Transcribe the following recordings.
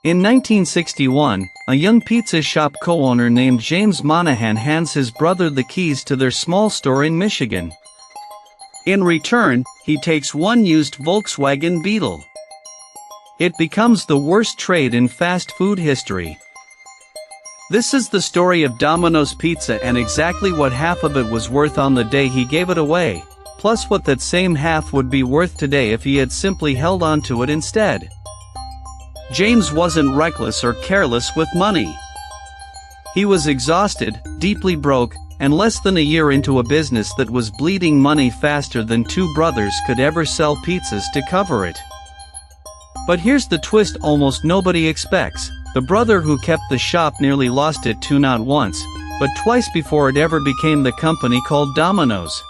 In 1961, a young pizza shop co-owner named James Monahan hands his brother the keys to their small store in Michigan. In return, he takes one used Volkswagen Beetle. It becomes the worst trade in fast food history. This is the story of Domino's Pizza and exactly what half of it was worth on the day he gave it away, plus what that same half would be worth today if he had simply held on to it instead. James wasn't reckless or careless with money. He was exhausted, deeply broke, and less than a year into a business that was bleeding money faster than two brothers could ever sell pizzas to cover it. But here's the twist almost nobody expects. The brother who kept the shop nearly lost it too, not once, but twice before it ever became the company called Domino's.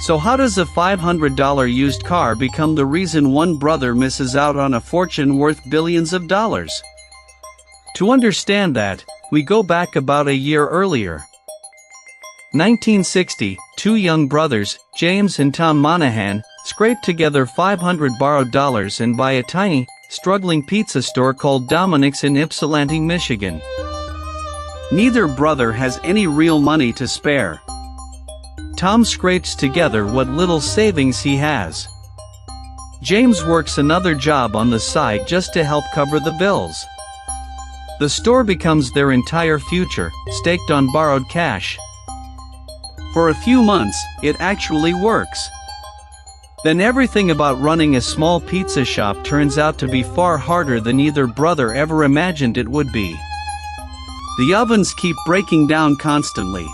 So how does a $500 used car become the reason one brother misses out on a fortune worth billions of dollars? To understand that, we go back about a year earlier. 1960, two young brothers, James and Tom Monahan, scrape together $500 borrowed dollars and buy a tiny, struggling pizza store called DomiNick's in Ypsilanti, Michigan. Neither brother has any real money to spare. Tom scrapes together what little savings he has. James works another job on the side just to help cover the bills. The store becomes their entire future, staked on borrowed cash. For a few months, it actually works. Then everything about running a small pizza shop turns out to be far harder than either brother ever imagined it would be. The ovens keep breaking down constantly.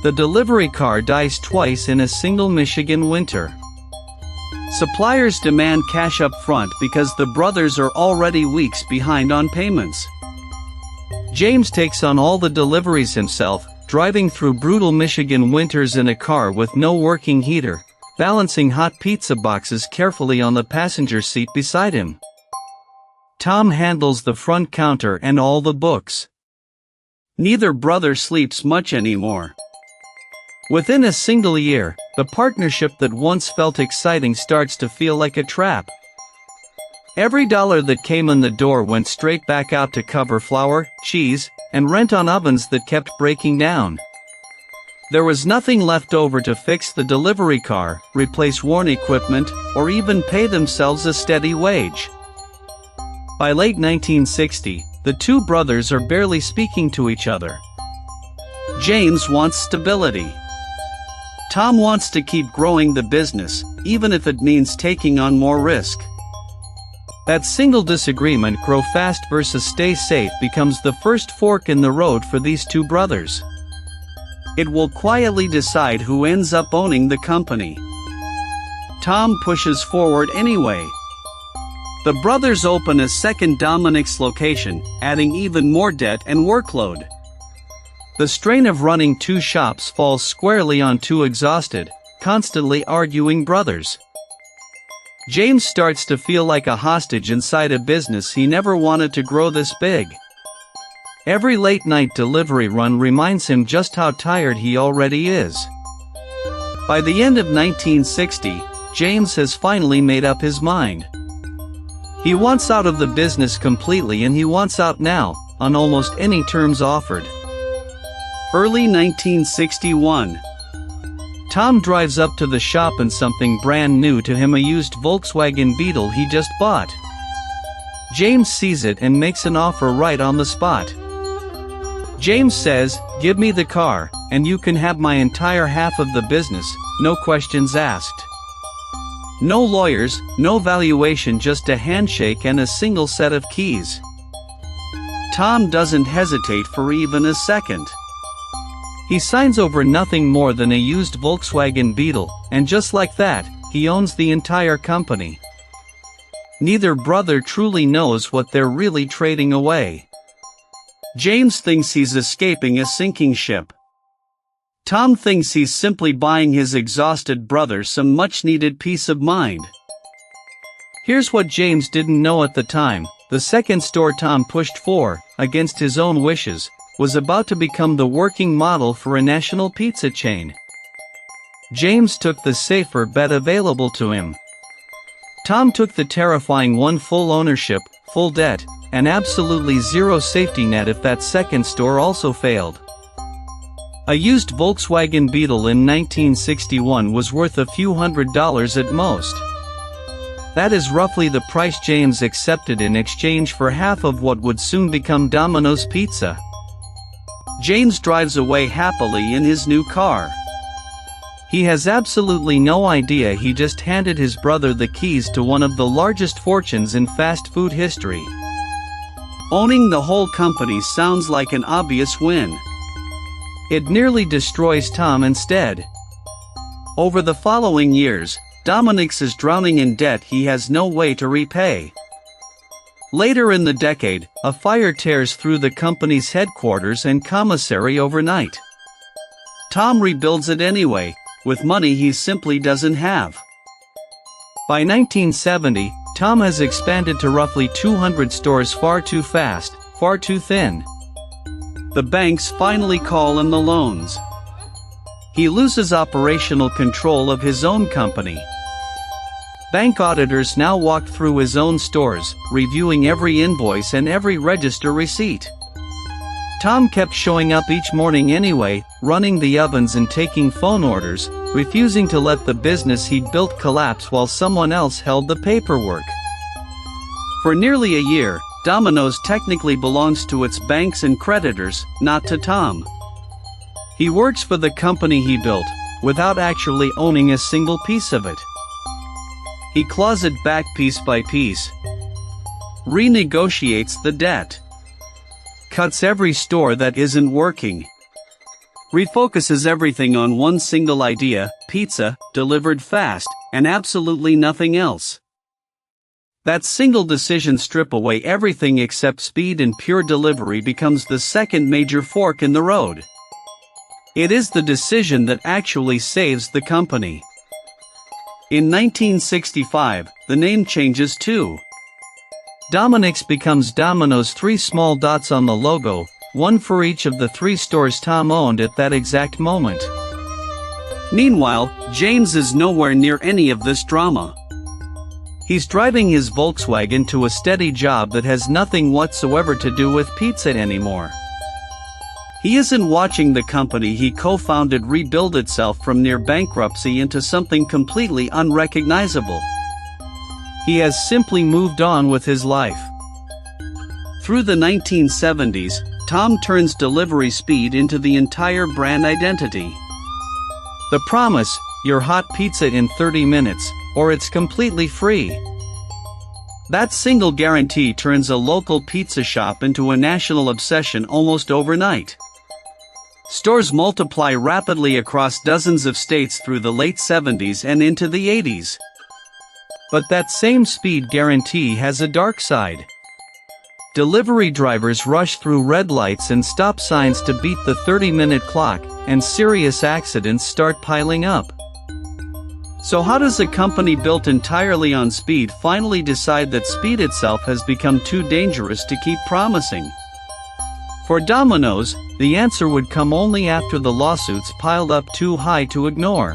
The delivery car dies twice in a single Michigan winter. Suppliers demand cash up front because the brothers are already weeks behind on payments. James takes on all the deliveries himself, driving through brutal Michigan winters in a car with no working heater, balancing hot pizza boxes carefully on the passenger seat beside him. Tom handles the front counter and all the books. Neither brother sleeps much anymore. Within a single year, the partnership that once felt exciting starts to feel like a trap. Every dollar that came in the door went straight back out to cover flour, cheese, and rent on ovens that kept breaking down. There was nothing left over to fix the delivery car, replace worn equipment, or even pay themselves a steady wage. By late 1960, the two brothers are barely speaking to each other. James wants stability. Tom wants to keep growing the business, even if it means taking on more risk. That single disagreement, grow fast versus stay safe, becomes the first fork in the road for these two brothers. It will quietly decide who ends up owning the company. Tom pushes forward anyway. The brothers open a second DomiNick's location, adding even more debt and workload. The strain of running two shops falls squarely on two exhausted, constantly arguing brothers. James starts to feel like a hostage inside a business he never wanted to grow this big. Every late-night delivery run reminds him just how tired he already is. By the end of 1960, James has finally made up his mind. He wants out of the business completely, and he wants out now, on almost any terms offered. Early 1961. Tom drives up to the shop in something brand new to him, a used Volkswagen Beetle he just bought. James sees it and makes an offer right on the spot. James says, "Give me the car, and you can have my entire half of the business, no questions asked." No lawyers, no valuation, just a handshake and a single set of keys. Tom doesn't hesitate for even a second. He signs over nothing more than a used Volkswagen Beetle, and just like that, he owns the entire company. Neither brother truly knows what they're really trading away. James thinks he's escaping a sinking ship. Tom thinks he's simply buying his exhausted brother some much-needed peace of mind. Here's what James didn't know at the time: the second store Tom pushed for, against his own wishes, was about to become the working model for a national pizza chain. James took the safer bet available to him. Tom took the terrifying one: full ownership, full debt, and absolutely zero safety net if that second store also failed. A used Volkswagen Beetle in 1961 was worth a few $100s at most. That is roughly the price James accepted in exchange for half of what would soon become Domino's Pizza. James drives away happily in his new car. He has absolutely no idea he just handed his brother the keys to one of the largest fortunes in fast food history. Owning the whole company sounds like an obvious win. It nearly destroys Tom instead. Over the following years, DomiNick is drowning in debt he has no way to repay. Later in the decade, a fire tears through the company's headquarters and commissary overnight. Tom rebuilds it anyway, with money he simply doesn't have. By 1970, Tom has expanded to roughly 200 stores far too fast, far too thin. The banks finally call him the loans. He loses operational control of his own company. Bank auditors now walk through his own stores, reviewing every invoice and every register receipt. Tom kept showing up each morning anyway, running the ovens and taking phone orders, refusing to let the business he'd built collapse while someone else held the paperwork. For nearly a year, Domino's technically belongs to its banks and creditors, not to Tom. He works for the company he built, without actually owning a single piece of it. He claws it back piece by piece, renegotiates the debt, cuts every store that isn't working, refocuses everything on one single idea: pizza, delivered fast, and absolutely nothing else. That single decision strip away everything except speed and pure delivery becomes the second major fork in the road. It is the decision that actually saves the company. In 1965, the name changes too. DomiNick becomes Domino's, 3 small dots on the logo, one for each of the 3 stores Tom owned at that exact moment. Meanwhile, James is nowhere near any of this drama. He's driving his Volkswagen to a steady job that has nothing whatsoever to do with pizza anymore. He isn't watching the company he co-founded rebuild itself from near bankruptcy into something completely unrecognizable. He has simply moved on with his life. Through the 1970s, Tom turns delivery speed into the entire brand identity. The promise, your hot pizza in 30 minutes, or it's completely free. That single guarantee turns a local pizza shop into a national obsession almost overnight. Stores multiply rapidly across dozens of states through the late 70s and into the 80s. But that same speed guarantee has a dark side. Delivery drivers rush through red lights and stop signs to beat the 30-minute clock, and serious accidents start piling up. So how does a company built entirely on speed finally decide that speed itself has become too dangerous to keep promising? For Domino's, the answer would come only after the lawsuits piled up too high to ignore.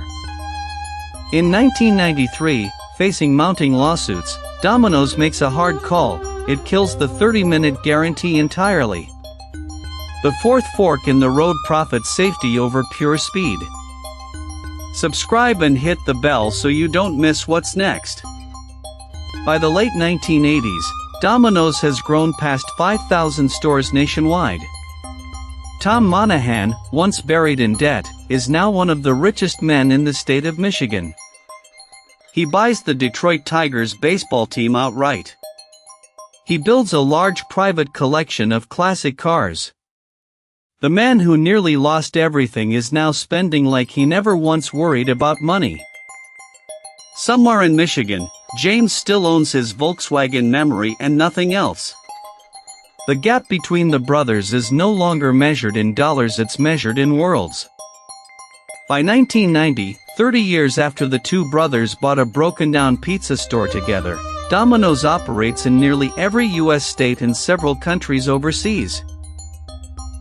In 1993, facing mounting lawsuits, Domino's makes a hard call: it kills the 30-minute guarantee entirely. The fourth fork in the road: profit safety over pure speed. Subscribe and hit the bell so you don't miss what's next. By the late 1980s, Domino's has grown past 5,000 stores nationwide. Tom Monahan, once buried in debt, is now one of the richest men in the state of Michigan. He buys the Detroit Tigers baseball team outright. He builds a large private collection of classic cars. The man who nearly lost everything is now spending like he never once worried about money. Somewhere in Michigan, James still owns his Volkswagen memory and nothing else. The gap between the brothers is no longer measured in dollars, it's measured in worlds. By 1990, 30 years after the two brothers bought a broken-down pizza store together, Domino's operates in nearly every U.S. state and several countries overseas.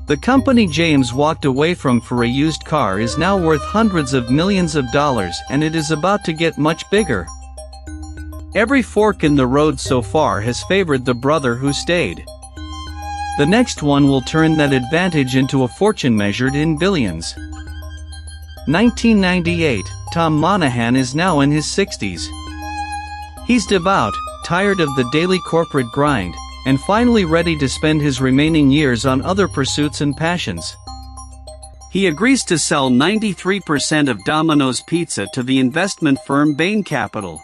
The company James walked away from for a used car is now worth hundreds of millions of dollars, and it is about to get much bigger. Every fork in the road so far has favored the brother who stayed. The next one will turn that advantage into a fortune measured in billions. 1998, Tom Monahan is now in his 60s. He's devout, tired of the daily corporate grind, and finally ready to spend his remaining years on other pursuits and passions. He agrees to sell 93% of Domino's Pizza to the investment firm Bain Capital.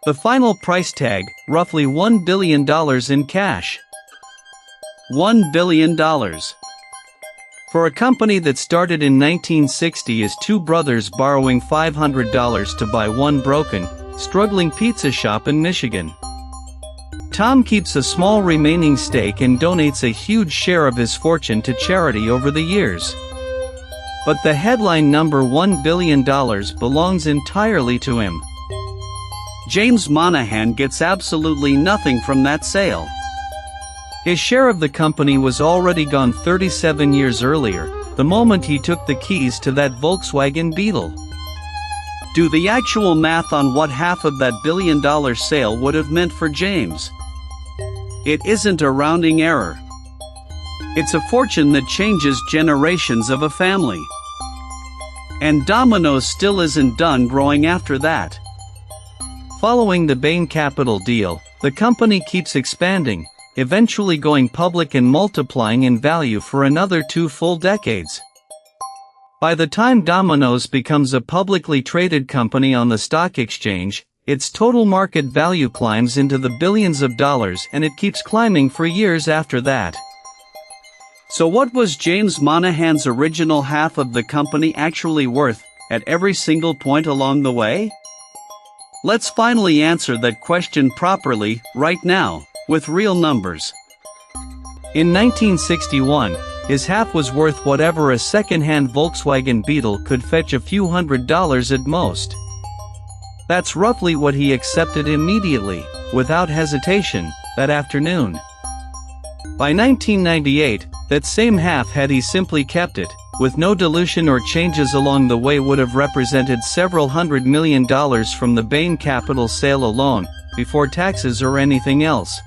The final price tag, roughly $1 billion in cash. $1 billion. For a company that started in 1960 as two brothers borrowing $500 to buy one broken, struggling pizza shop in Michigan. Tom keeps a small remaining stake and donates a huge share of his fortune to charity over the years. But the headline number $1 billion belongs entirely to him. James Monahan gets absolutely nothing from that sale. His share of the company was already gone 37 years earlier, the moment he took the keys to that Volkswagen Beetle. Do the actual math on what half of that billion-dollar sale would have meant for James. It isn't a rounding error. It's a fortune that changes generations of a family. And Domino's still isn't done growing after that. Following the Bain Capital deal, the company keeps expanding, eventually going public and multiplying in value for another 2 full decades. By the time Domino's becomes a publicly traded company on the stock exchange, its total market value climbs into the billions of dollars, and it keeps climbing for years after that. So what was James Monahan's original half of the company actually worth, at every single point along the way? Let's finally answer that question properly, right now, with real numbers. In 1961, his half was worth whatever a second-hand Volkswagen Beetle could fetch, a few $100s at most. That's roughly what he accepted immediately, without hesitation, that afternoon. By 1998, that same half, had he simply kept it, with no dilution or changes along the way, would have represented several $100 million from the Bain Capital sale alone, before taxes or anything else.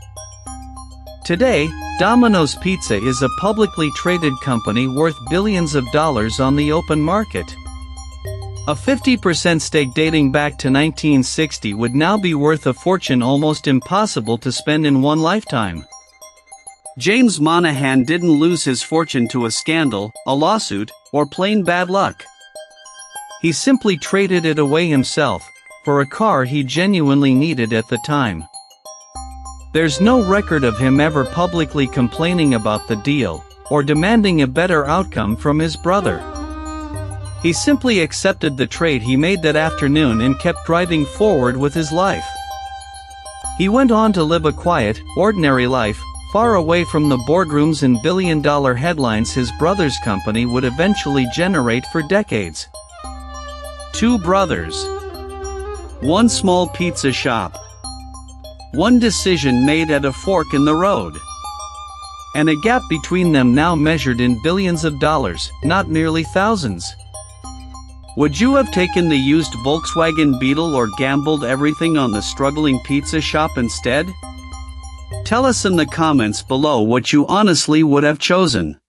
Today, Domino's Pizza is a publicly traded company worth billions of dollars on the open market. A 50% stake dating back to 1960 would now be worth a fortune almost impossible to spend in one lifetime. James Monahan didn't lose his fortune to a scandal, a lawsuit, or plain bad luck. He simply traded it away himself, for a car he genuinely needed at the time. There's no record of him ever publicly complaining about the deal, or demanding a better outcome from his brother. He simply accepted the trade he made that afternoon and kept driving forward with his life. He went on to live a quiet, ordinary life, far away from the boardrooms and billion-dollar headlines his brother's company would eventually generate for decades. 2 brothers. 1 small pizza shop. 1 decision made at a fork in the road. And a gap between them now measured in billions of dollars, not merely thousands. Would you have taken the used Volkswagen Beetle or gambled everything on the struggling pizza shop instead? Tell us in the comments below what you honestly would have chosen.